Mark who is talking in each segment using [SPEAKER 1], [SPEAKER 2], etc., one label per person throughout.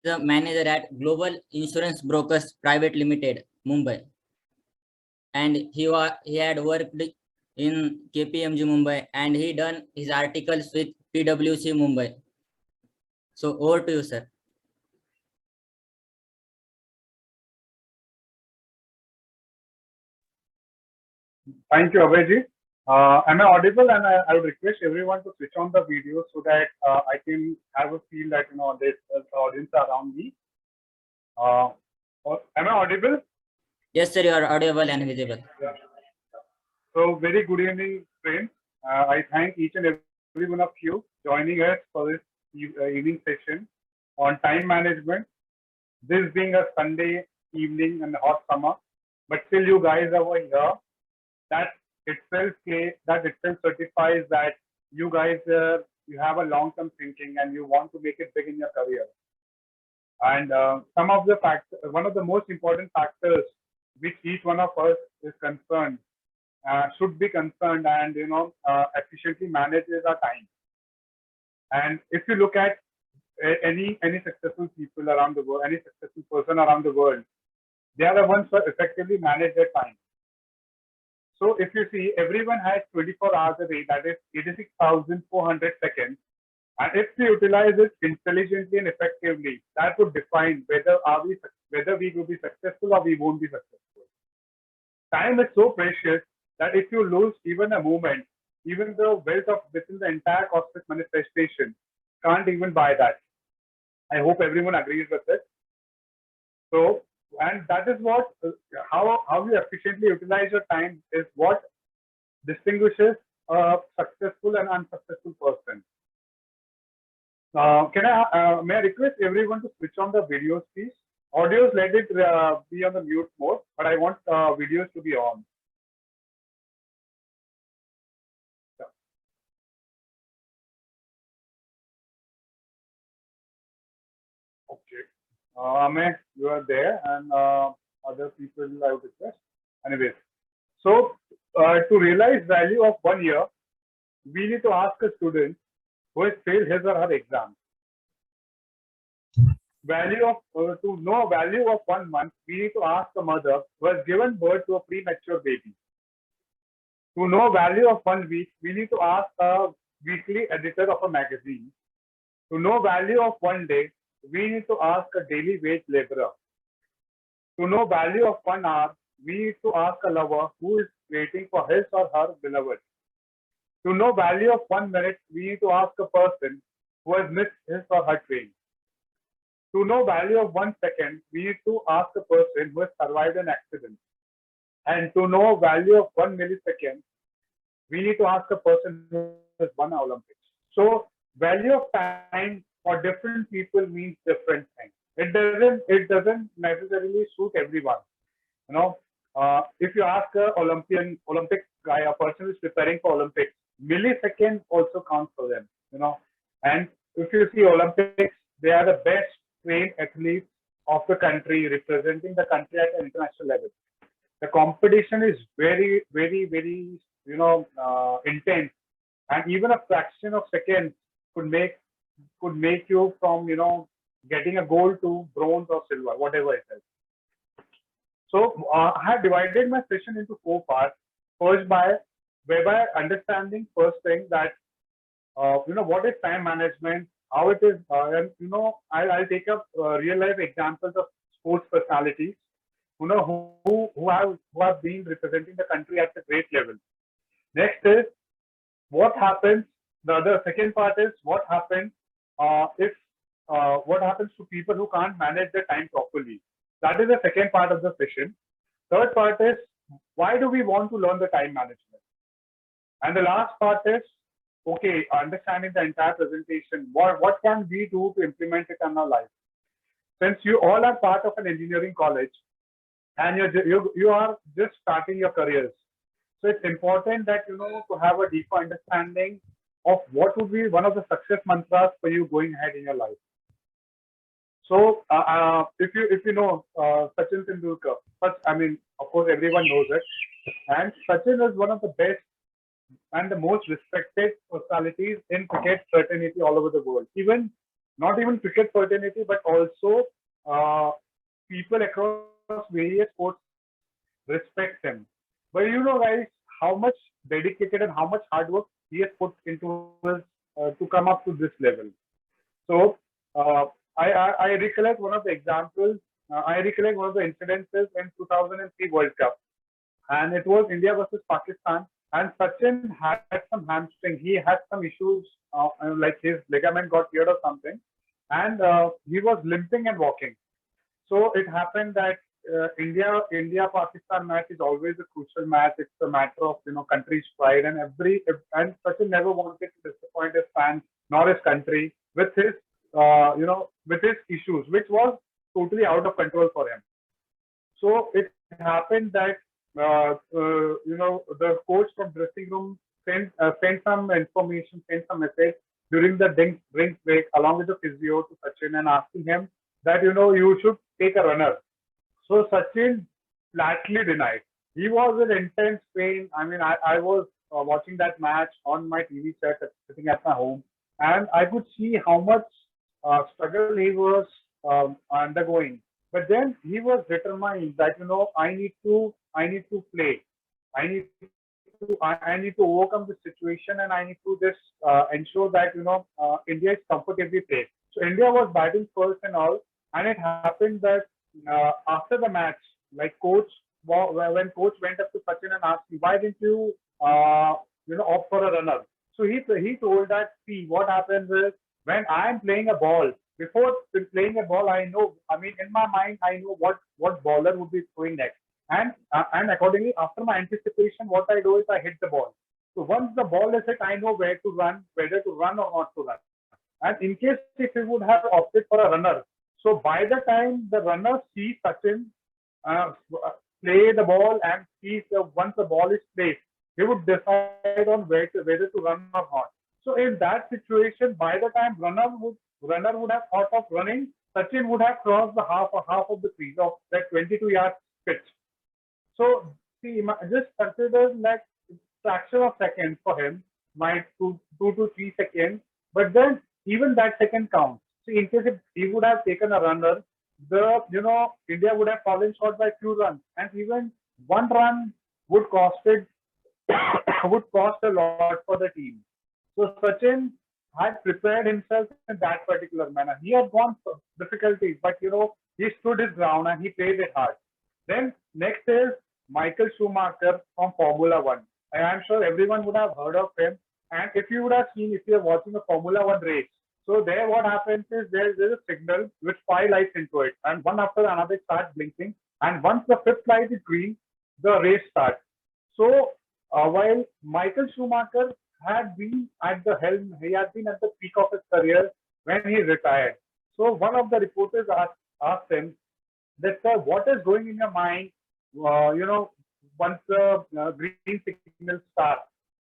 [SPEAKER 1] the manager at Global Insurance Brokers Private Limited, Mumbai, and he had worked in KPMG Mumbai, and he done his articles with PwC Mumbai. So over to you, sir.
[SPEAKER 2] Thank you, Abhayji. Am I audible? And I would request everyone to switch on the video so that I can have a feel that there's the audience around me. Am I audible?
[SPEAKER 1] Yes, sir. You are audible and visible.
[SPEAKER 2] Yeah. So very good evening, friends. I thank each and every one of you joining us for this evening session on time management. This being a Sunday evening and hot summer, but still you guys are over here. That itself certifies that you guys you have a long-term thinking and you want to make it big in your career. And some of the factors, one of the most important factors which each one of us is concerned, should be concerned, and efficiently manages our time. And if you look at any successful people around the world, any successful person around the world, they are the ones who effectively manage their time. So if you see, everyone has 24 hours a day, that is 86,400 seconds. And if we utilize it intelligently and effectively, that would define whether we will be successful or we won't be successful. Time is so precious that if you lose even a moment, even the wealth of within the entire cosmic manifestation can't even buy that. I hope everyone agrees with it. So, and that is what, how you efficiently utilize your time is what distinguishes a successful and unsuccessful person. May I request everyone to switch on the videos, please? Audios, let it be on the mute mode, but I want videos to be on. Okay. Manik, you are there, and other people I would request. Anyways, so to realize value of 1 year, we need to ask a student who has failed his or her exam. To know value of 1 month, we need to ask a mother who has given birth to a premature baby. To know value of 1 week, we need to ask a weekly editor of a magazine. To know value of 1 day, we need to ask a daily wage laborer. To know value of 1 hour, we need to ask a lover who is waiting for his or her beloved. To know value of 1 minute, we need to ask a person who has missed his or her train. To know value of 1 second, we need to ask a person who has survived an accident. And to know value of 1 millisecond, we need to ask a person who has won an Olympics. So value of time for different people means different things. It doesn't necessarily suit everyone. If you ask a Olympic guy, a person who is preparing for Olympics, milliseconds also counts for them. And if you see Olympics, they are the best trained athletes of the country, representing the country at an international level. The competition is very, very, very, intense, and even a fraction of seconds could make you from getting a gold to bronze or silver, whatever it is. So I have divided my session into 4 parts. First, whereby understanding first thing that what is time management, how it is, and I'll take up real life examples of sports personalities who have been representing the country at a great level. Next is what happens. The second part is what happens what happens to people who can't manage their time properly. That is the second part of the session. Third part is why do we want to learn the time management? And the last part is, okay, understanding the entire presentation, what can we do to implement it in our life? Since you all are part of an engineering college and you are just starting your careers, so it's important that to have a deeper understanding of what would be one of the success mantras for you going ahead in your life. So if you know Sachin Tendulkar, of course everyone knows it, and Sachin is one of the best and the most respected personalities in cricket fraternity all over the world. Even not even cricket fraternity, but also uh, people across various sports respect him. But you know, guys, how much dedicated and how much hard work he has put into his to come up to this level. So uh, I recollect one of the examples. I recollect one of the incidences in 2003 World Cup, and it was India versus Pakistan. And Sachin had some hamstring. He had some issues, like his ligament got teared or something, and he was limping and walking. So it happened that India Pakistan match is always a crucial match. It's a matter of country's pride, and and Sachin never wanted to disappoint his fans nor his country with his with his issues, which was totally out of control for him. So it happened that the coach from dressing room sent some information, sent some message during the drink break along with the physio to Sachin and asking him that you should take a runner. So Sachin flatly denied. He was in intense pain. I mean, I was watching that match on my TV set, sitting at my home, and I could see how much struggle he was undergoing. But then he was determined that I need to play. I need to overcome this situation, and I need to just ensure that India is comfortably placed. So India was batting first and all, and it happened that after the match, like when coach went up to Sachin and asked me, why didn't you opt for a runner? So he told that, see, what happens is when I'm playing a ball, before playing a ball, I know. I mean, in my mind, I know what bowler would be throwing next, and accordingly, after my anticipation, what I do is I hit the ball. So once the ball is hit, I know where to run, whether to run or not to run. And in case if he would have opted for a runner, so by the time the runner sees Sachin play the ball and sees once the ball is placed, he would decide on whether to run or not. So in that situation, by the time runner would have thought of running, Sachin would have crossed the half of the crease of that 22-yard pitch. So see, just consider like fraction of seconds for him, might 2 to 3 seconds, but then even that second counts. See, in case if he would have taken a runner, the India would have fallen short by few runs, and even one run would cost it would cost a lot for the team. So Sachin had prepared himself in that particular manner. He had gone through difficulties, but he stood his ground and he played it hard. Then next is Michael Schumacher from Formula One. And I'm sure everyone would have heard of him. And if you would have seen, if you're watching a Formula One race, so there what happens is there's a signal which five lights into it, and one after another starts blinking. And once the fifth light is green, the race starts. So while Michael Schumacher had been at the helm, he had been at the peak of his career when he retired. So one of the reporters asked him that, sir, what is going in your mind, once the green signal starts,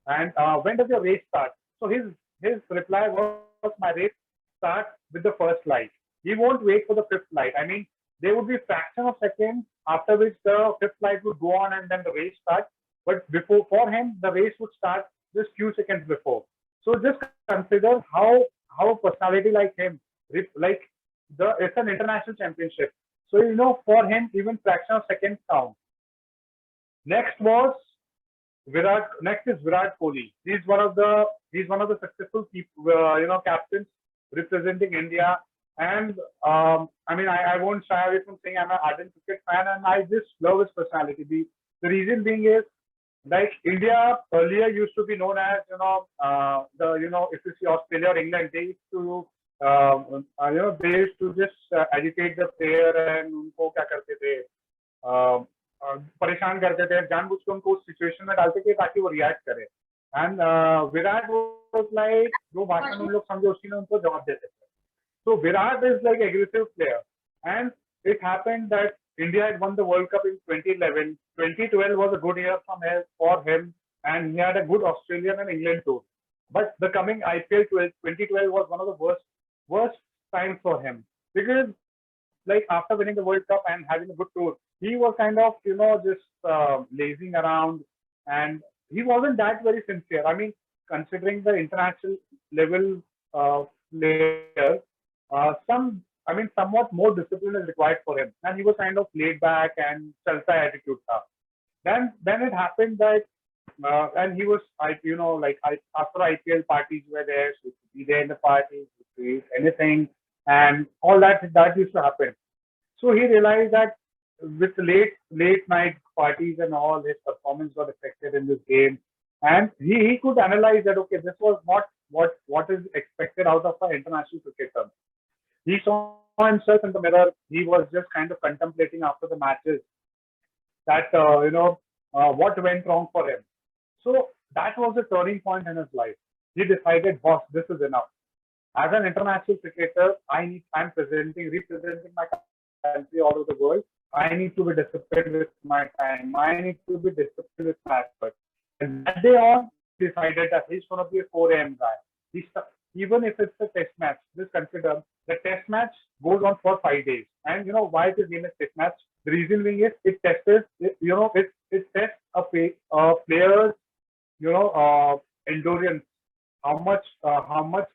[SPEAKER 2] and when does your race start? So his reply was, my race starts with the first light. He won't wait for the fifth light. I mean, there would be fraction of seconds after which the fifth light would go on and then the race starts. But before for him, the race would start just few seconds before. So just consider how personality like him, like it's an international championship. So for him, even fraction of seconds count. Next was Virat. Next is Virat Kohli. He's one of the successful captains representing India. And I mean, I won't shy away from saying I'm an ardent cricket fan, and I just love his personality. The reason being is, like, India earlier used to be known as if you see Australia or England, they used to they used to just agitate the player and उनको क्या करते थे, परेशान करते थे, जानबूझ के उनको उस सिचुएशन में डालते थे ताकि वो रिएक्ट करे. एंड विराट वाज लाइक जो भाषा में लोग समझे उसी में उनको जवाब देते थे. So Virat is like aggressive player, and it happened that India had won the World Cup in 2011. 2012 was a good year for him, and he had a good Australian and England tour. But the coming IPL 2012 was one of the worst times for him, because like after winning the World Cup and having a good tour, he was kind of just lazing around, and he wasn't that very sincere. I mean, considering the international level player, somewhat more discipline is required for him, and he was kind of laid back and chalta attitude tha. Then it happened that, and he was, after IPL parties were there, so he could be there in the parties, he could eat anything, and all that used to happen. So he realized that with late night parties and all, his performance got affected in this game, and he could analyze that, okay, this was not what is expected out of an international cricketer. He saw himself in the mirror. He was just kind of contemplating after the matches that what went wrong for him. So that was a turning point in his life. He decided, boss, this is enough. As an international cricketer, I'm representing my country all over the world. I need to be disciplined with my time. I need to be disciplined with my effort. And that day on, he decided that he's going to be a 4 a.m. guy. Even if it's a test match, just consider the test match goes on for 5 days. And you know why it is named as test match? The reason being is it tests a player's endurance, how much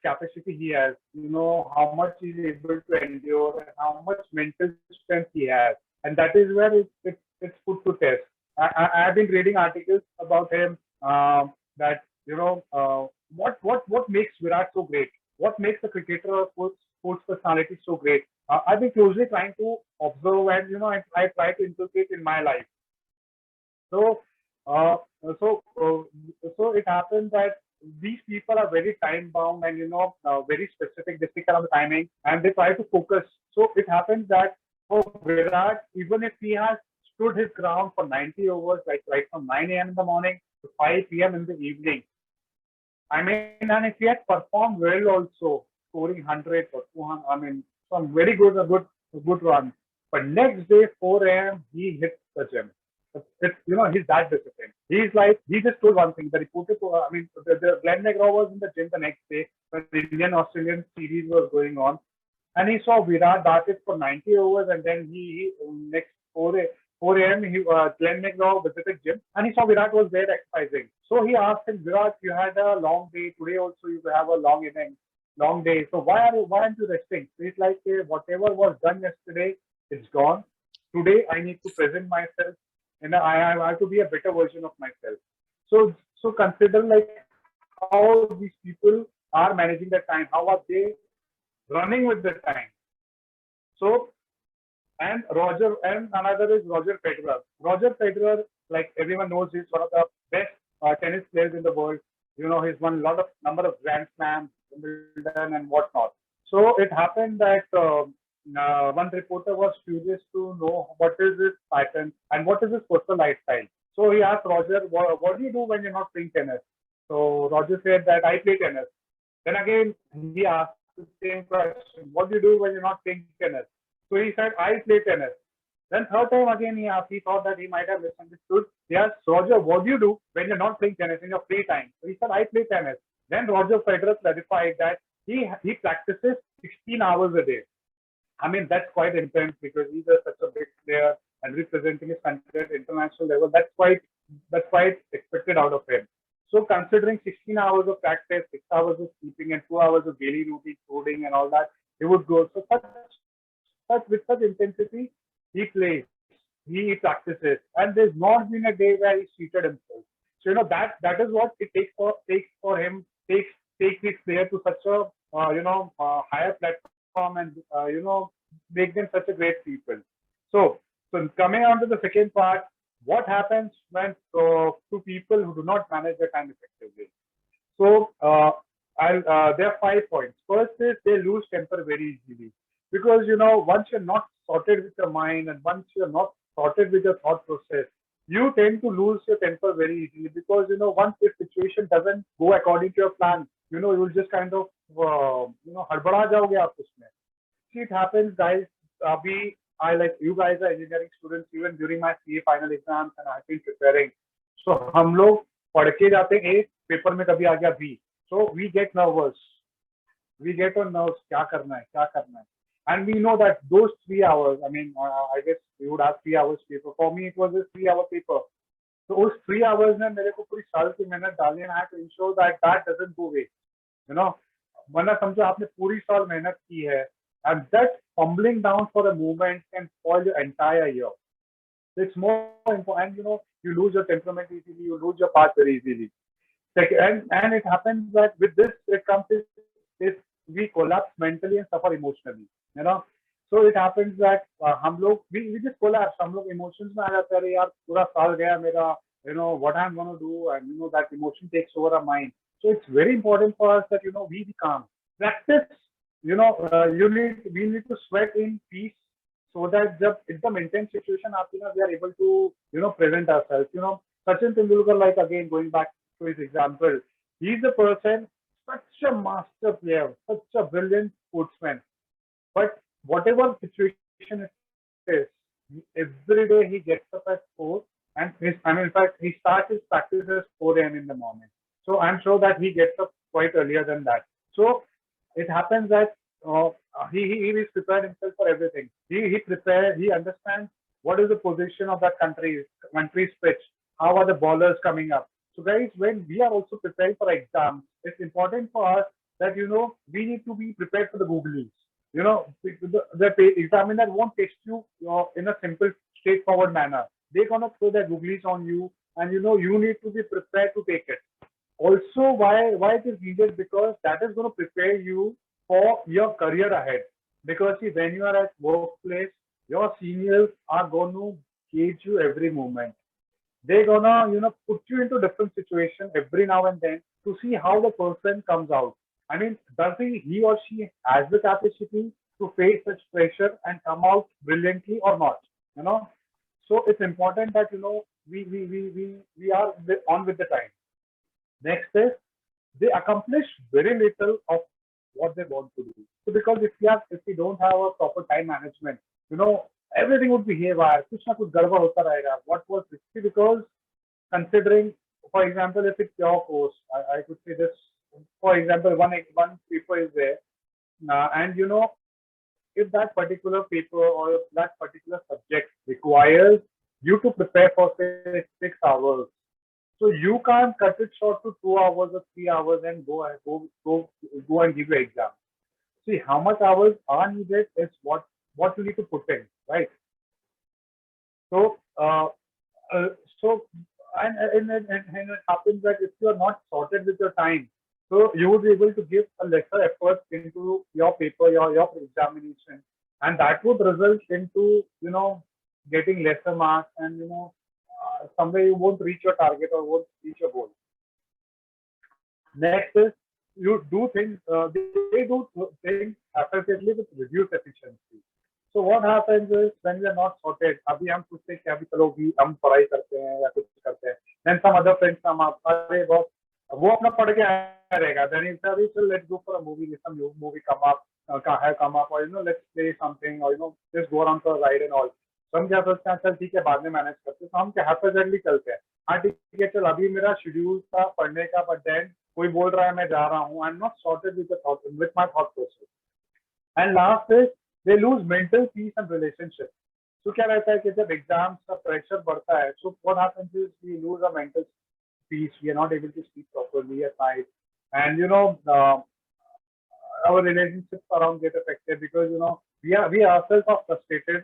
[SPEAKER 2] capacity he has, how much he's able to endure, and how much mental strength he has, and that is where it's put to test. I've been reading articles about him, that what makes Virat so great, what makes a cricketer or sports personality so great. I've been closely trying to observe, and I try to inculcate in my life. So, uh, so, so it happens that these people are very time bound, and very specific. They stick around the timing and they try to focus. So it happens that for Virat, even if he has stood his ground for 90 overs, like right from 9 a.m. in the morning to 5 p.m. in the evening, and if he had performed well also, scoring 100 or 200, some very good run. But next day, 4 a.m., he hits the gym. He's that disciplined. He's like, he just told one thing. The reporter, the Glenn McGraw was in the gym the next day when the Indian-Australian series was going on. And he saw Virat batted for 90 overs, and then he next 4 a.m. Glenn McGraw visited gym, and he saw Virat was there exercising. So he asked him, Virat, you had a long day today. Also, you have a long inning, long day. So why aren't you resting? So he's like, hey, whatever was done yesterday, it's gone. Today, I need to present myself, and I have to be a better version of myself. So consider like how these people are managing their time. How are they running with their time? So, and another is Roger Federer. Roger Federer, like everyone knows, he's one of the best tennis players in the world. He's won a number of Grand Slams, Wimbledon, and whatnot. So it happened that one reporter was curious to know what is his pattern and what is his personal lifestyle. So he asked Roger, what do you do when you're not playing tennis? So Roger said that I play tennis. Then again, he asked the same question, what do you do when you're not playing tennis? So he said, I play tennis. Then third time again he thought that he might have misunderstood. He asked Roger, what do you do when you're not playing tennis in your free time? So he said, I play tennis. Then Roger Federer clarified that he practices 16 hours a day. That's quite intense because he's such a big player and representing his country at international level. That's quite expected out of him. So considering 16 hours of practice, 6 hours of sleeping, and 2 hours of daily routine coding and all that, he would go. So with such intensity, he plays, he practices, and there's not been a day where he cheated himself. So that is what it takes for him take this player to such a higher platform, and make them such a great people. So coming on to the second part, what happens when to people who do not manage their time effectively? So there are 5 points. First is they lose temper very easily because once you're not sorted with your mind and once you're not sorted with your thought process, you tend to lose your temper very easily because once the situation doesn't go according to your plan, you'll just kind of हड़बड़ा जाओगे आप उसमें. See, it happens, guys. I like you guys are engineering students. Even during my CA final exams, and I've been preparing. So हम लोग पढ़ के जाते हैं A, पेपर में कभी आ गया B. So we get nervous. We get on nerves. क्या करना है? And we know that those 3 hours. I guess you would have 3 hours paper. For me, it was a 3-hour paper. So those 3 hours में मेरे को पूरी साल की मेहनत डालनी है. I have to ensure that doesn't go waste. वरना समझो आपने पूरी साल मेहनत की है And that fumbling down for a moment can spoil your entire year. It's more important, and you lose your temperament easily, you lose your path very easily. And it happens that with this it comes is we collapse mentally and suffer emotionally. you know so it happens that हम लोग we just collapse. हम लोग emotions में आ जाते हैं, अरे यार पूरा साल गया मेरा, what I'm going to do, and that emotion takes over our mind. So it's very important for us that we be calm. Practice, we need to sweat in peace, so that जब एकदम intense situation आती है ना, we are able to present ourselves. Sachin Tendulkar, like again going back to his example, he's a person, such a master player, such a brilliant sportsman. But whatever situation it is, every day he gets up at 4, and in fact, he starts his practice at 4 a.m. in the morning. So I'm sure that he gets up quite earlier than that. So it happens that he is prepared himself for everything. He prepared. He understands what is the position of that country's pitch. How are the bowlers coming up? So guys, when we are also preparing for exams, it's important for us that we need to be prepared for the googlies. The examiner won't test you in a simple, straightforward manner. They're gonna throw their googlies on you, and you need to be prepared to take it. Also, why it is needed, because that is going to prepare you for your career ahead. Because see, when you are at workplace, your seniors are going to gauge you every moment. They're gonna put you into different situation every now and then to see how the person comes out. I mean, does he or she has the capacity to face such pressure and come out brilliantly or not? you know so it's important that we are on with the time. Next is, they accomplish very little of what they want to do. So because if we don't have a proper time management, everything would be haywire. कुछ ना कुछ गड़बड़ होता रहेगा. What was risky, because considering, for example, if it's your course, I could say this. For example, one paper is there, and if that particular paper or that particular subject requires you to prepare for say 6 hours, so you can't cut it short to 2 hours or 3 hours and go and give your exam. See, how much hours are needed is what you need to put in, right? So, uh, so and it happens that if you are not sorted with your time, so you would be able to give a lesser effort into your paper, your examination, and that would result into getting lesser marks, and somewhere you won't reach your target or won't reach your goal. Next is, you do things. They do things effectively with reduced efficiency. So what happens is, when we are not sorted, अभी हम सोचते हैं कि अभी चलो भी हम पढ़ाई करते हैं या कुछ करते हैं, then some other friends come up, अरे बहुत वो अपना पढ़ के आया रहेगा, then he said, so let's go for a movie, some new movie come up, or let's play something, or just go around for a ride and all. तो हम क्या सोचते हैं, चल ठीक है बाद में मैनेज करते हैं, तो हम क्या हैप्पीली चलते हैं, हाँ ठीक है चल अभी मेरा शेड्यूल था पढ़ने का, बट देन कोई बोल रहा है मैं जा रहा हूँ, I am not sorted with my thought process. And last is, they lose mental peace and relationship. तो क्या रहता है कि जब एग्जाम्स का प्रेशर बढ़ता है, so what happens is we lose a mental peace. We are not able to speak properly at night, and our relationships around get affected, because we ourselves are frustrated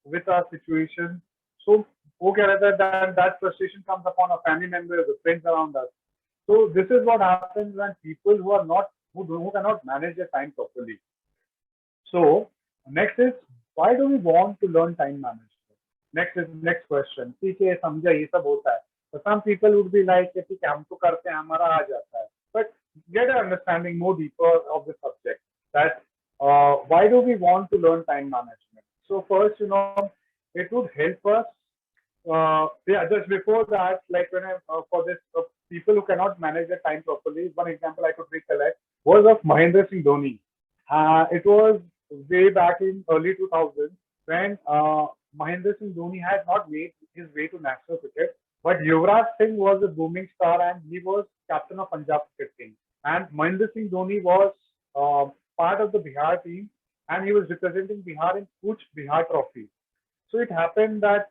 [SPEAKER 2] with our situation. So वो क्या रहता है, that frustration comes upon our family members, the friends around us. So this is what happens when people who cannot manage their time properly. So next is, why do we want to learn time management? Next question. ठीक है समझा, ये सब होता है. So some people would be like, ठीक है हम तो करते हैं, हमारा आ जाता है. But get an understanding more deeper of the subject, that why do we want to learn time management? So first, it would help us. Just before that, like when for this people who cannot manage their time properly, one example I could recollect was of Mahendra Singh Dhoni. It was way back in early 2000s when Mahendra Singh Dhoni had not made his way to national cricket, but Yuvraj Singh was a booming star and he was captain of Punjab cricket team. And Mahendra Singh Dhoni was part of the Bihar team, and he was representing Bihar in Kuch Bihar Trophy. So it happened that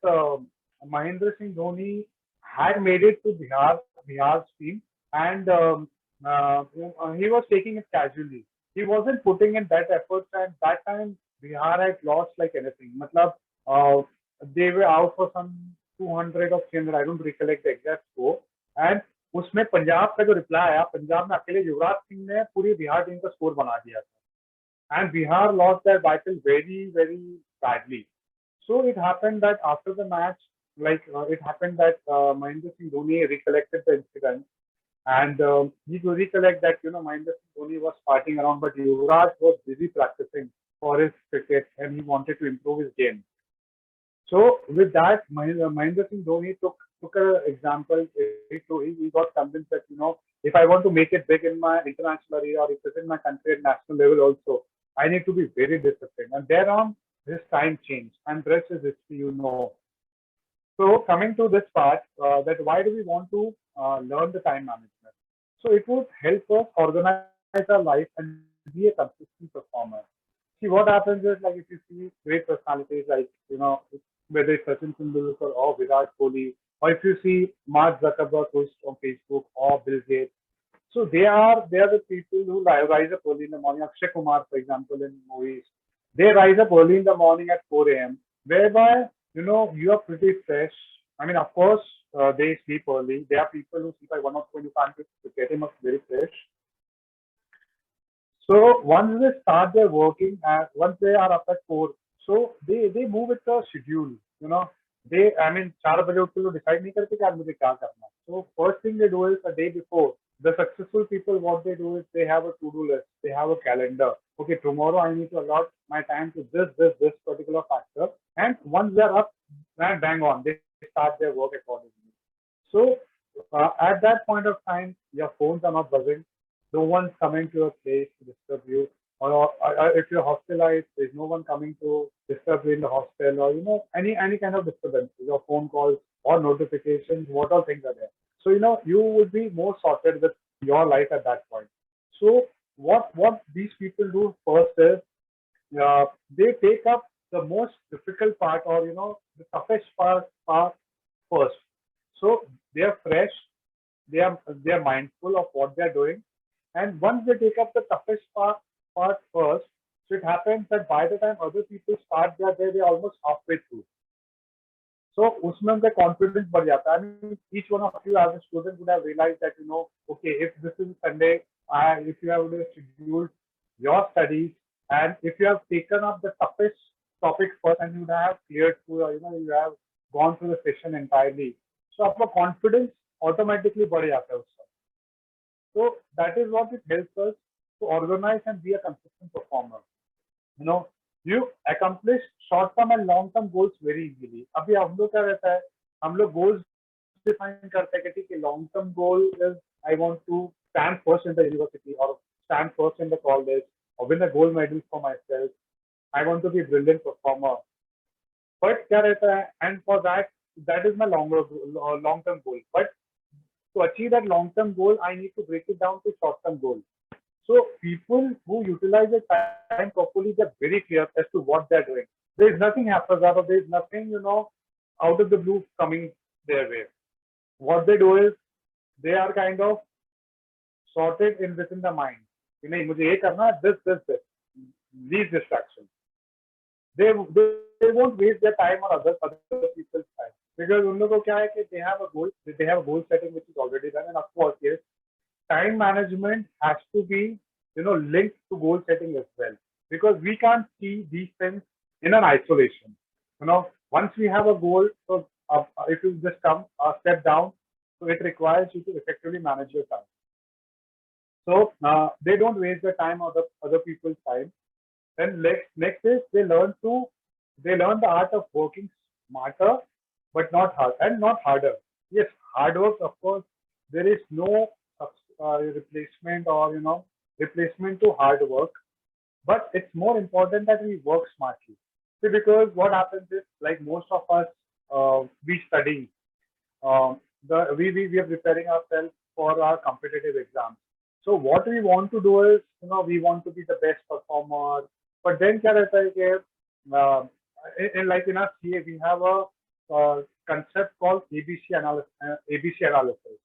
[SPEAKER 2] Mahendra Singh Dhoni had made it to Bihar's team, and he was taking it casually. he wasn't putting in that effort, and that time Bihar had lost like anything. Matlab, uh, they were out for some 200 or 300, I don't recollect the exact score. And उसमें पंजाब का जो reply आया, पंजाब में अकेले युवराज सिंह ने पूरी Bihar team का score बना दिया था, and Bihar lost that battle very very badly. So it happened that after the match, it happened that Mahendra Singh Dhoni recollected the incident, and he could recollect that Mahendra Singh Dhoni was partying around, but Yuvraj was busy practicing for his cricket, and he wanted to improve his game. So with that, Mahendra Singh Dhoni took an example. He got convinced that if I want to make it big in my international area or represent my country at national level also, I need to be very disciplined. And thereon, his time changed, and rest is history. So coming to this part, that why do we want to learn the time management? So it would help us organize our life and be a consistent performer. See, what happens is, like, if you see great personalities like, whether it's Sachin Tendulkar or Virat Kohli, or if you see Mark Zuckerberg who is on Facebook, or Bill Gates. So they are the people who rise up early in the morning. Akshay Kumar, for example, in movies, they rise up early in the morning at 4 a.m., whereby you are pretty fresh. I mean, of course, they sleep early. There are people who sleep by 1 or 2, you can't get him up very fresh. So once they start their working, once they are up at 4, so they move with the schedule. They, I mean, 4 बजे उठ के लोग decide नहीं करते कि आज मुझे क्या करना है. So first thing they do is a day before. The successful people, what they do is they have a to-do list. They have a calendar. Okay, tomorrow I need to allot my time to this particular factor. And once they're up, bang on, they start their work accordingly. So at that point of time, your phones are not buzzing. No one's coming to your place to disturb you. Or if you're hospitalized, there's no one coming to disturb you in the hospital, or any kind of disturbance, your phone calls or notifications, what all things are there. So you would be more sorted with your life at that point. So what these people do first is, they take up the most difficult part, or the toughest part first. So they are fresh, they are mindful of what they are doing, and once they take up the toughest part first, so it happens that by the time other people start their day, they're almost halfway through. So उसमें उनका confidence बढ़ जाता है. I mean, each one of you as a student would have realized that okay, if this is Sunday, if you have scheduled your studies, and if you have taken up the toughest topic first, and you have cleared through, or you have gone through the session entirely, so आपका confidence automatically बढ़ जाता है उससे. So that is what it helps us to organize and be a consistent performer. You accomplish short-term and long-term goals very easily. अभी हम लोग क्या रहता है, हम लोग goals define करते हैं कि ठीक है, long-term goal is I want to stand first in the university, or stand first in the college, or win a gold medal for myself. I want to be a brilliant performer. But क्या रहता है, and for that is my long-term goal. But to achieve that long-term goal, I need to break it down to short-term goals. So people who utilize their time properly, they're very clear as to what they're doing. There is nothing haphazard, or there is nothing, out of the blue coming their way. What they do is, they are kind of sorted in within the mind. नहीं मुझे ये करना है, this. These distractions. They won't waste their time on other people's time, because उन लोगों को क्या है कि they have a goal setting which is already done, and of course, yes, time management has to be linked to goal setting as well, because we can't see these things in an isolation. Once we have a goal, so if you just come step down, so it requires you to effectively manage your time. So they don't waste their time or the other people's time. Then next is, they learn the art of working smarter, but not hard and not harder. Yes, hard work, of course, there is no replacement, or replacement to hard work, but it's more important that we work smartly. See, because what happens is, like, most of us, we study, we are preparing ourselves for our competitive exams. So what we want to do is, we want to be the best performer. But then क्या रहता है कि like in our CA, we have a concept called ABC analysis.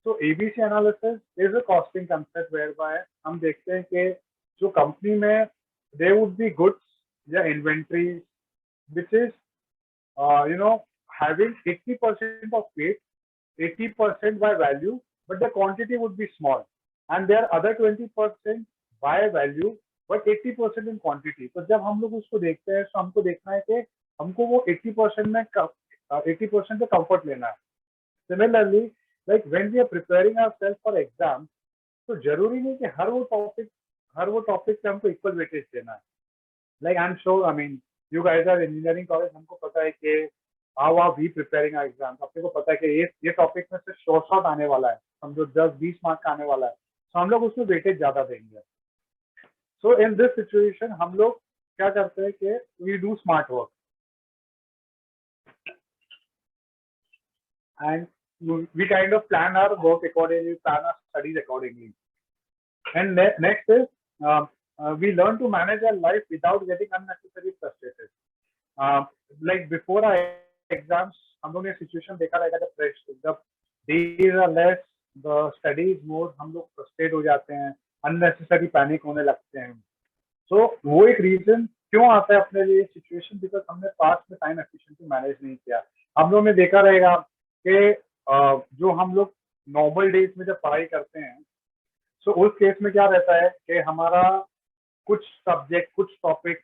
[SPEAKER 2] So ABC analysis is a costing concept whereby हम देखते हैं कि जो company में there would be goods या inventories which is having 80% of weight, 80% by value, but the quantity would be small. And there are other 20% by value, but 80% in quantity. तो जब हम लोग उसको देखते हैं तो हमको देखना है कि हमको वो 80% में 80% का comfort लेना है. Similarly, like when we are preparing ourselves for exams, तो जरूरी नहीं कि हर वो टॉपिक पे हमको इक्वल वेटेज देना है. Like I'm sure, I mean, you guys are engineering college, हमको पता है कि how are we preparing our exams. अपने को पता है कि ये टॉपिक में से शॉर्ट आने वाला है, समझो 10-20 मार्क का आने वाला है, तो हम लोग उसमें वेटेज ज्यादा देंगे. So in this situation हम लोग क्या करते हैं कि we do smart work and we kind of plan our work accordingly, plan our studies accordingly. And next is we learn to manage our life without getting unnecessarily frustrated. Like before our exams, हम लोग ने situation देखा रहेगा, the days are less, the study is more, हम लोग frustrated हो जाते हैं, unnecessary panic होने लगते हैं. So वो एक reason क्यों आता है अपने लिए situation, because हमने past में time efficiently manage नहीं किया. हम लोग ने देखा रहेगा कि जो हम लोग normal days में जब पढ़ाई करते हैं, so उस केस में क्या रहता है कि हमारा कुछ सब्जेक्ट, कुछ टॉपिक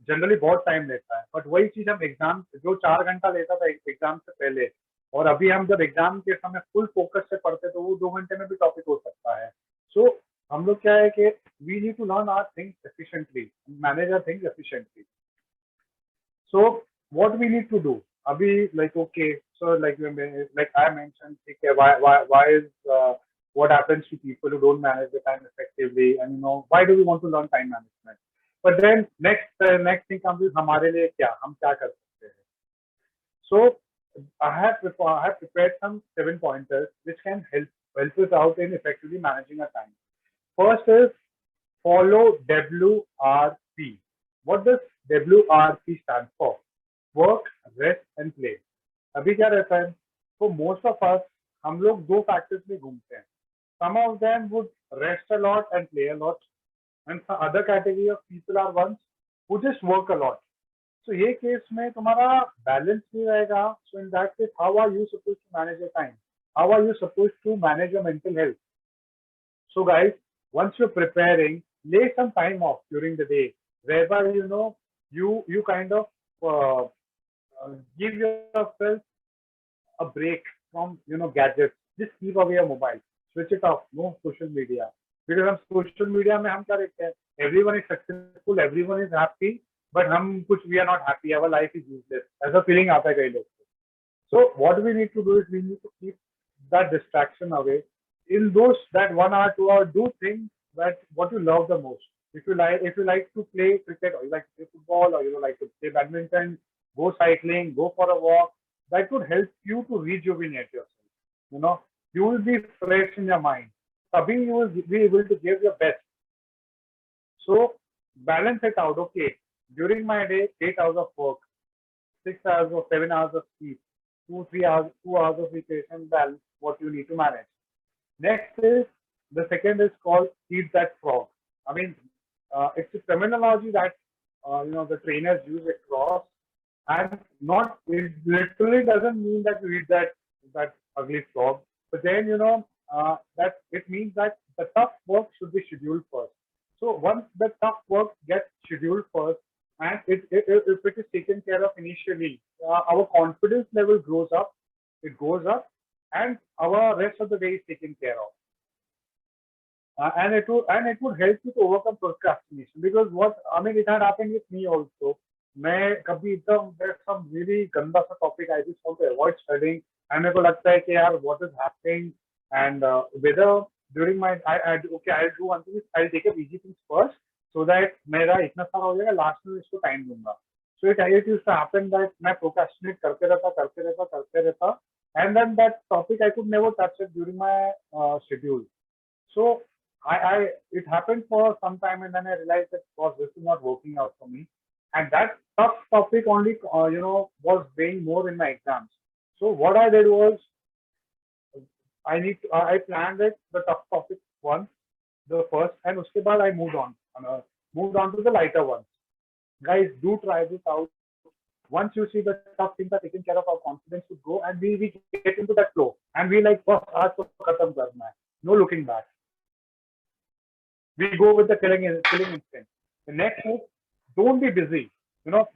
[SPEAKER 2] जनरली बहुत टाइम लेता है, बट वही चीज हम एग्जाम जो 4 घंटा लेता था एग्जाम से पहले, और अभी हम जब एग्जाम के समय फुल फोकस से पढ़ते तो वो 2 घंटे में भी टॉपिक हो सकता है. सो हम लोग क्या है कि we need to learn our things efficiently, manage our things efficiently. So what we need to do अभी, like okay, so like I mentioned, okay, why is what happens to people who don't manage the time effectively, and why do we want to learn time management. But then next thing comes is हमारे लिए क्या, हम क्या कर सकते हैं. So I have prepared some 7 pointers which can help us out in effectively managing our time. First is follow WRP. What does WRP stand for? Work, rest and play. अभी क्या रहता है, तो most of us हम लोग 2 factors में घूमते हैं. Some of them would rest a lot and play a lot, and some other category of people are ones who just work a lot. So ये केस में तुम्हारा बैलेंस नहीं रहेगा. So in that case, how are you supposed to manage your time? How are you supposed to manage your mental health? So guys, once you're preparing, lay some time off during the day, whereby you kind of give yourself a break from gadgets. Just keep away your mobile, switch it off, no social media. Because हम social media में हम क्या देखते हैं, everyone is successful, everyone is happy, but हम कुछ we are not happy, our life is useless, ऐसा feeling आता है कई लोग को. So what we need to do is we need to keep that distraction away. In that 1 hour, 2 hour, do things that what you love the most. If you like to play cricket, or you like to play football, or you like to play badminton, go cycling, go for a walk. That could help you to rejuvenate yourself. You will be fresh in your mind. Tabhi you will be able to give your best. So balance it out. Okay, during my day, 8 hours of work, 6 hours or 7 hours of sleep, 2 hours of vacation. Balance what you need to manage. Next is the second is called feed that frog. I mean, it's a terminology that the trainers use across, and not it literally doesn't mean that you eat that ugly frog, but then that it means that the tough work should be scheduled first. So once the tough work gets scheduled first, and if it is taken care of initially, our confidence level grows up, it goes up, and our rest of the day is taken care of. And it would help you to overcome procrastination, because it had happened with me also. मैं कभी एकदम there's some really गंदा सा topic, I just want to avoid studying, and मेरे को लगता है कि यार what is happening, and whether during my I'll do one thing, I'll take up easy things first so that मेरा इतना सारा हो जाएगा, last में इसको time दूंगा. So it used to happen that मैं procrastinate करते रहता, and then that topic I could never touch it during my schedule. So it happened for some time, and then I realized that this is not working out for me, and that tough topic only was weighing more in my exams. So what I did was I planned it the tough topic once, the first, and uske baad I moved on. moved on to the lighter ones. Guys, do try this out. Once you see the tough things are taken care of, our confidence would go, and we get into that flow. And we like, boss, aaj to khatam karna hai. No looking back. We go with the killing instinct. The next is, don't be busy. You know,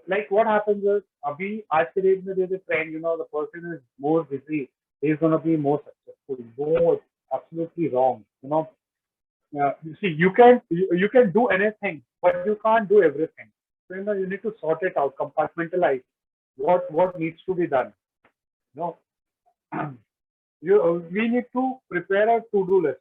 [SPEAKER 2] like what happens is, abhi, aaj ke date mein there's a trend, the person is more busy. He's going to be more successful. No, it's absolutely wrong. You see, you can do anything, but you can't do everything. So, you need to sort it out, compartmentalize what needs to be done. You know, we need to prepare a to-do list.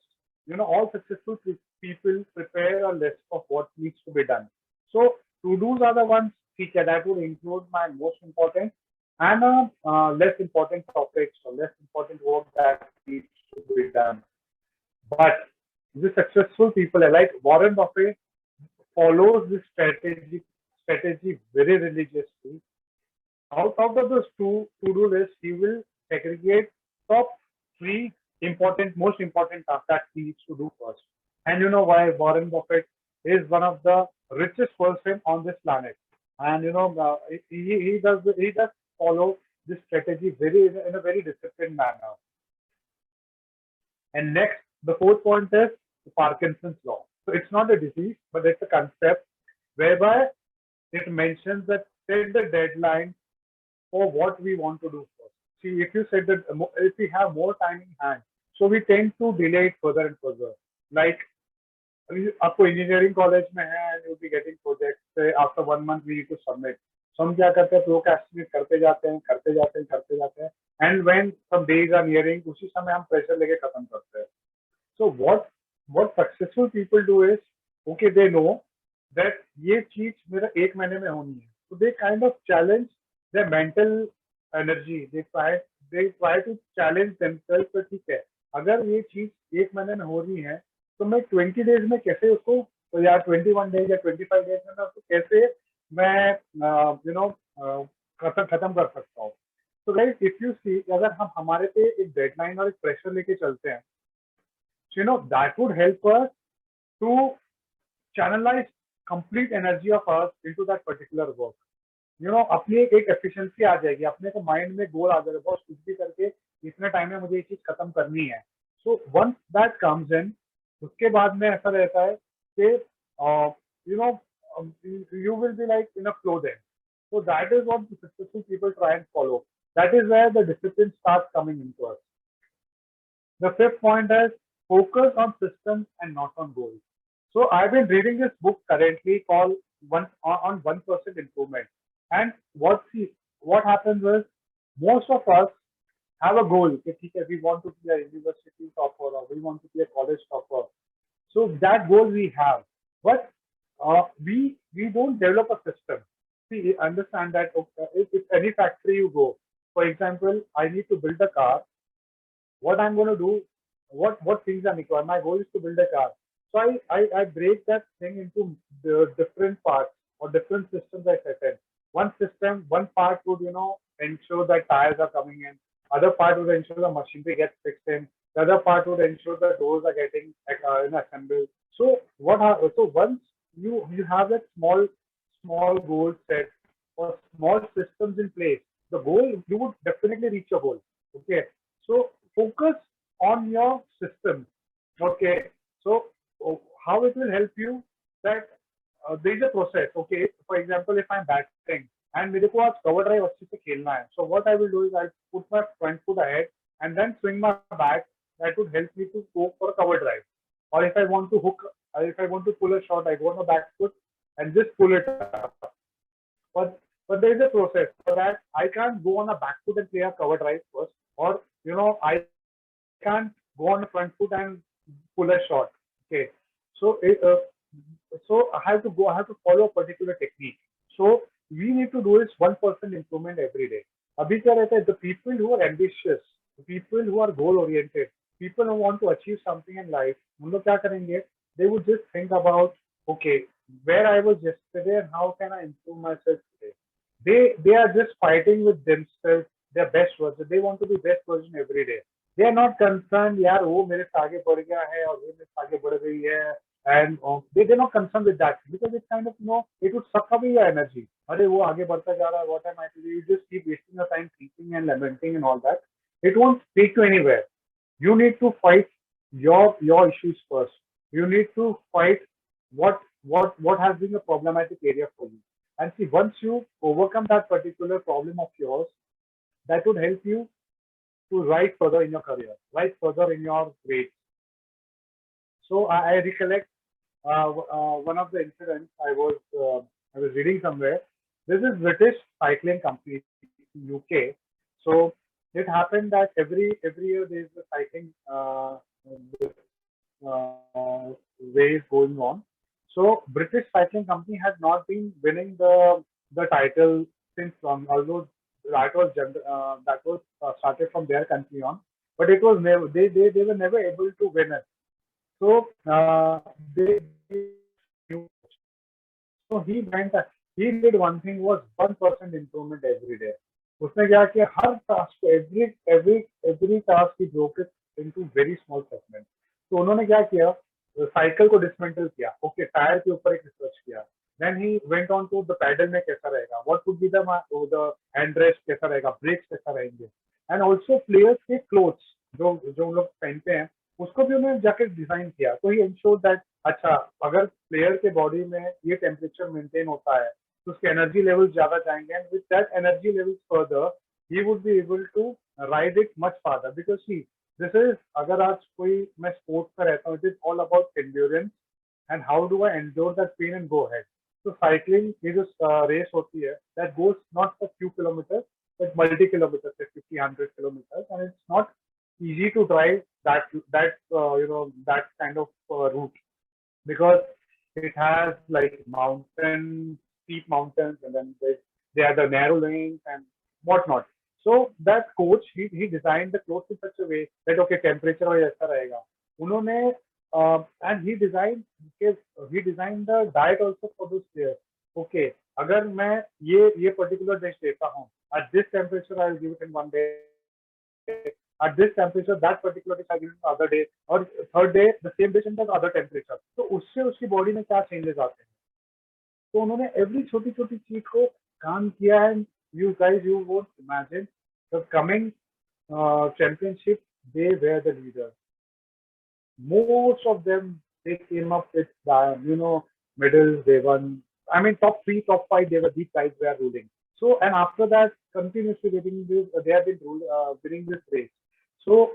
[SPEAKER 2] All successful people prepare a list of what needs to be done. So to-dos are the ones that would include my most important and less important topics or less important work that needs to be done. But the successful people, like Warren Buffett, follows this strategy very religiously. Out of those two to-do lists, he will segregate top three most important tasks that he needs to do first. And you know why Warren Buffett is one of the richest person on this planet. And he does follow this strategy in a very disciplined manner. And next, the fourth point is the Parkinson's law. So it's not a disease, but it's a concept whereby it mentions that set the deadline for what we want to do first. See, if you said that if we have more time in hand, so we tend to delay it further and further. Like, आपको engineering college में है and you'll be getting projects. Say after 1 month we need to submit. So हम क्या करते हैं, procrastinate करते जाते हैं, and when some days are nearing, उसी समय हम pressure लेके खत्म करते हैं. So what successful people do is, okay, they know that ये चीज मेरा 1 महीने में होनी है. So they kind of challenge their mental energy. They try to challenge themselves. तो ठीक है, अगर ये चीज 1 महीने में हो रही है, तो मैं 20 days में कैसे उसको, तो या 21 days या 25 days में मैं उसको कैसे मैं खत्म कर सकता हूँ. तो गाइस, इफ यू सी, अगर हम हमारे पे एक डेडलाइन और एक प्रेशर लेके चलते हैं, that would help us to channelize complete energy of us into that particular work. अपनी एक एफिशिएंसी आ जाएगी, अपने को माइंड में गोल आ जाएगा, बस कुछ भी करके इतने टाइम में मुझे ये चीज खत्म करनी है. So once that comes in, उसके बाद में ऐसा रहता है कि you will be like in a flow then. So that is what the successful people try and follow. That is where the discipline starts coming into us. The fifth point is focus on systems and not on goals. So I've been reading this book currently called on 1% Improvement. And what happens is, most of us have a goal. We want to be a university topper or we want to be a college topper. So that goal we have, but we don't develop a system. See, understand that if any factory you go, for example, I need to build a car. What I'm going to do, what things are required? My goal is to build a car. So I break that thing into the different parts or different systems I set in. One system, one part would ensure that tires are coming in. Other part would ensure the machinery gets fixed in. The other part would ensure the doors are getting assembled. So once you have that small goal set or small systems in place, the goal, you would definitely reach your goal. Okay, so focus on your system. Okay, so how it will help you, that there is a process. Okay, for example, if I'm batting and मेरे को आज cover drive अच्छे से खेलना है, so what I will do is I put my front foot ahead and then swing my bat. That would help me to go for a cover drive. Or if I want to pull a shot, I go on the back foot and just pull it up. But there is a process for that. I can't go on a back foot and play a cover drive first, or I can't go on the front foot and pull a shot. Okay, so I have to follow a particular technique. So we need to do is 1% improvement every day. अभी क्या रहता है, the people who are ambitious, the people who are goal oriented, people who want to achieve something in life, हम लोग क्या करेंगे? They would just think about, okay, where I was yesterday and how can I improve myself today. They are just fighting with themselves, their best version. They want to be best version every day. They are not concerned, यार वो मेरे से आगे बढ़ गया है और वो मेरे से आगे बढ़ गई है, and they're not concerned with that because it's kind of, it would suck away your energy. अरे वो आगे बढ़ता जा रहा है, what am I to do? You just keep wasting your time thinking and lamenting and all that. It won't take you anywhere. You need to fight your issues first. You need to fight what has been a problematic area for you. And see, once you overcome that particular problem of yours, that would help you to rise further in your career, rise further in your grades. So I recollect one of the incidents I was reading somewhere. This is British cycling company in UK. So it happened that every year there is a cycling race going on. So British cycling company had not been winning the title since long, although that was started from their country on, but it was never they were never able to win it. So they so he did one thing was 1% improvement every day. उसने क्या किया, हर task every task he broke it into very small segments. तो उन्होंने क्या किया, cycle को dismantle किया, okay tyre के ऊपर एक रिसर्च किया, then he went on to the paddle में कैसा रहेगा, what would be the hand rest कैसा रहेगा, ब्रेक्स कैसा रहेंगे, एंड ऑल्सो प्लेयर्स के क्लोथ्स जो जो हम लोग पहनते हैं उसको भी उन्होंने जाके डिजाइन किया. तो ही इंश्योर दैट अच्छा अगर प्लेयर के बॉडी में ये टेम्परेचर मेंटेन होता है तो उसके एनर्जी लेवल्स ज्यादा जाएंगे, and with that energy levels further he would be able to ride it much farther. Because see this is, अगर आज कोई मैं स्पोर्ट्स का रहता हूँ, it is all about endurance and how do I endure that pain and go ahead. तो cycling ये जो रेस होती है that goes not for few kilometre but multi kilometre, 50-100 kilometers, and it's not easy to drive that kind of route because it has like steep mountains, and then they are the narrow lanes and whatnot. So that coach he designed the clothes in such a way that okay temperature और ऐसा रहेगा. उन्होंने and he designed the diet also for those players. Okay, अगर मैं ये particular dish देता हूँ at this temperature I will give it in one day. At this temperature, that particular dish I give it the other day, और third day the same dish in the other temperature. तो उससे उसकी body में क्या changes आते हैं. तो उन्होंने एवरी छोटी छोटी चीज को काम किया है. You won't imagine the coming championship, they were the leaders. Most of them they came up with medals. They won. I mean, top 3, top 5. They were these guys were ruling. So and after that, continuously winning this, they have been winning this race. So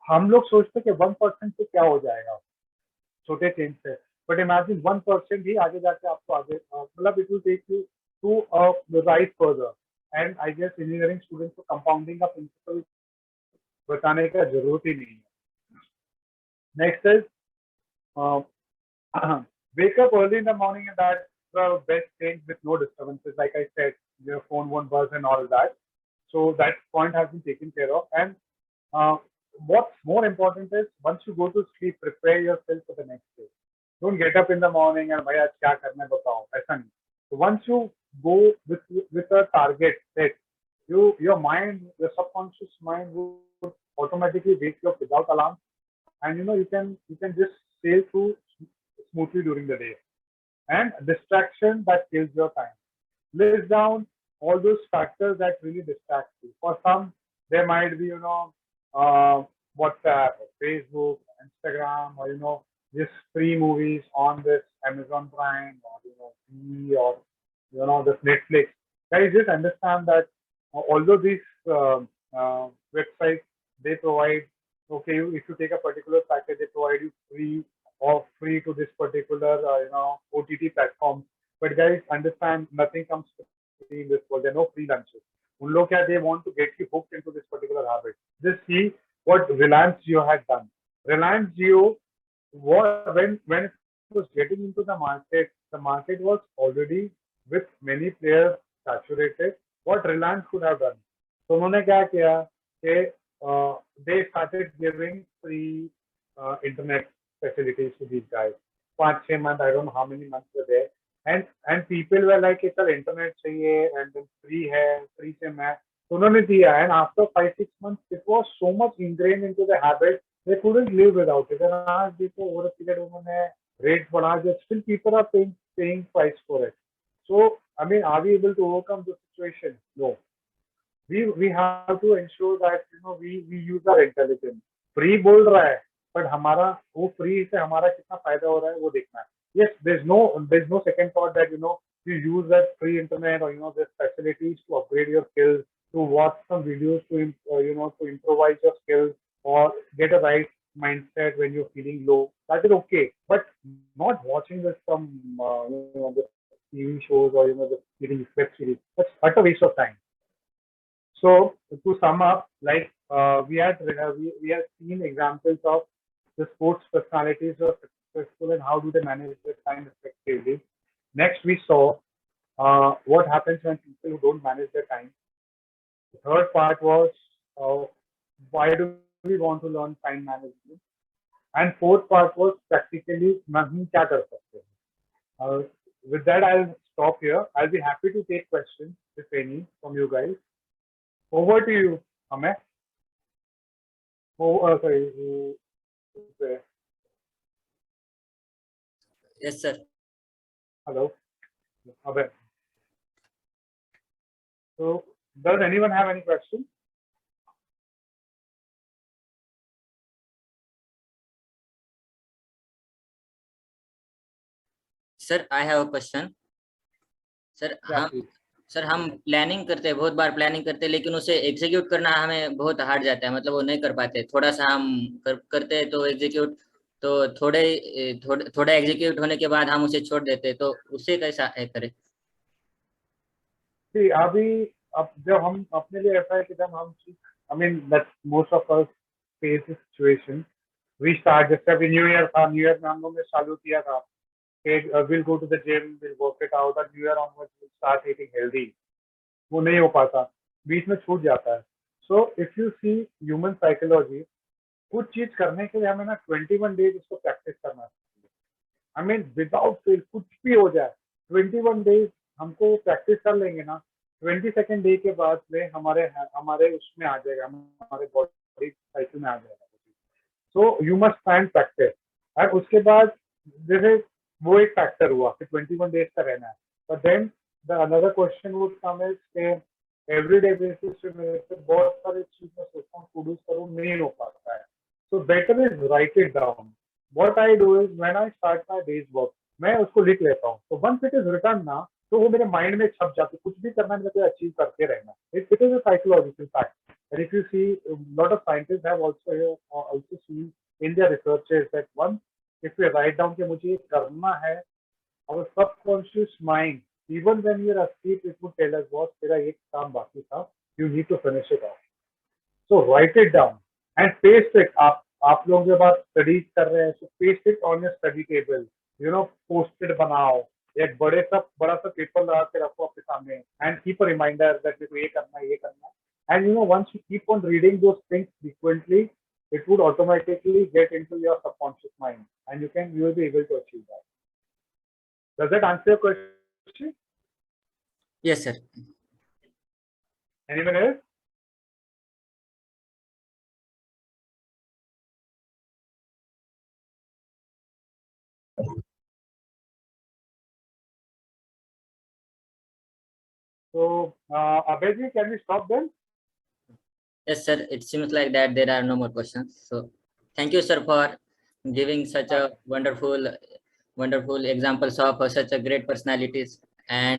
[SPEAKER 2] हम लोग सोचते कि 1% से क्या हो जाएगा छोटे change से, बट इमेजिन 1% ही आगे जाके आपको आगे मतलब it will take you to rise further. And I guess engineering students को कंपाउंडिंग का प्रिंसिपल बताने का जरूरत ही नहीं है. Next is wake up early in the morning, and that's the best thing with no disturbances. Like I said, your phone won't buzz and all that. So that point has been taken care of. And what's more important is once you go to sleep, prepare yourself for the next day. Don't get up in the morning and bhai aaj kya karna hai batao. Aisa nahi. So once you go with a target set, your mind, your subconscious mind will automatically wake you up without alarm, and you can just sail through smoothly during the day. And distraction that kills your time. List down all those factors that really distract you. For some, there might be WhatsApp, or Facebook, Instagram, or just free movies on this Amazon Prime, or TV, or this Netflix. Guys, just understand that although these websites they provide, okay, if you take a particular package, they provide you free to this particular OTT platform. But guys, understand nothing comes free in this world. There are no free lunches. उन लोग क्या, they want to get you hooked into this particular habit. Just see what Reliance Jio had done. Reliance Jio, when it was getting into the market was already with many players saturated. What Reliance could have done? तो उन्होंने क्या किया कि they started giving free internet facilities to these guys. 5-6 months, I don't know how many months were there. And people were like, चल internet चाहिए and then free से मैं. तो उन्होंने दिया, and after 5-6 months, it was so much ingrained into the habit, they couldn't live without it. And आज देखो over a period उन्होंने rates बढ़ा दिया, still people are paying price for it. So I mean, are we able to overcome the situation? No. We have to ensure that we use our intelligence. Free बोल रहा है, but हमारा वो free से हमारा कितना फायदा हो रहा है वो देखना है. Yes, there's no second thought that you use that free internet or there's facilities to upgrade your skills, to watch some videos to improvise your skills or get a right mindset when you're feeling low. That is okay, but not watching some the TV shows or the web series. That's utter waste of time. So to sum up, like we have seen examples of the sports personalities who are successful and how do they manage their time effectively. Next, we saw what happens when people who don't manage their time. The third part was uh, why do we want to learn time management, and fourth part was practically हम क्या कर सकते हैं. With that, I'll stop here. I'll be happy to take questions if any from you guys. Over to you, Amay. Oh, sorry. Who's there?
[SPEAKER 1] Yes, sir.
[SPEAKER 2] Hello. Abhay. So, does anyone have any questions?
[SPEAKER 1] Sir, I have a question. Sir हम planning करते हैं, बहुत बार planning करते हैं, लेकिन उसे execute करना हमें बहुत हार्ड जाता है, मतलब वो नहीं कर पाते. थोड़ा सा हम करते हैं तो एग्जीक्यूट, तो थोड़ा एग्जीक्यूट होने के बाद हम उसे छोड़ देते हैं, तो उसे कैसा करें?
[SPEAKER 2] अभी अब जब हम अपने लिए ऐसा है कि जब हम I mean that most of us face this situation. We start जैसे अभी न्यू ईयर था, न्यू ईयर में हम लोग ने चालू किया था we'll go to the gym, we'll work it out, and New Year onwards we'll start eating healthy. वो नहीं हो पाता, बीच में छूट जाता है. So if you see human psychology, कुछ चीज करने के लिए हमें ना 21 days इसको प्रैक्टिस करना चाहिए. I mean without fail कुछ भी हो जाए 21 days हमको प्रैक्टिस कर लेंगे ना, 22nd डे के बाद में हमारे उसमें आ जाएगा, हमारे बॉडी साइकिल में आ जाएगा. So you must find practice. और उसके बाद जैसे वो एक फैक्टर हुआ कि 21 डेज का रहना है. But then the another question would come is के एवरीडे बेसिस पे मेरे से बहुत सारे चीज में सोचता हूँ प्रोड्यूस करूँ, नहीं हो पाता है. So better is right it down. What I do is when I start my days work, मैं उसको लिख लेता हूँ. तो वंस इट इज रिटन ना, तो वो मेरे माइंड में छप जाती है. कुछ भी करना है मुझे अचीव करके रहना. It is a psychological fact. And if you see, a lot of scientists have also seen in their researches that once if we write down कि मुझे ये करना है, our subconscious mind, even when we are asleep, it would tell us what तेरा एक काम बाकी था, you need to finish it off. So write it down and paste it. आप लोग जब आप स्टडी कर रहे हैं, so paste it on your study table. Post-it बनाओ, एक बड़ा सा पेपर लगा के रखो अपने सामने and keep a reminder that मेरे को ये करना है, ये करना है. And once you keep on reading those things frequently, it would automatically get into your subconscious mind, and you will be able to achieve that. Does that answer your question?
[SPEAKER 1] Yes, sir.
[SPEAKER 2] Anyone else? So, Abhay, can we stop then?
[SPEAKER 1] Yes, sir. It seems like that there are no more questions. So, thank you, sir, for giving such a wonderful examples of such a great personalities. And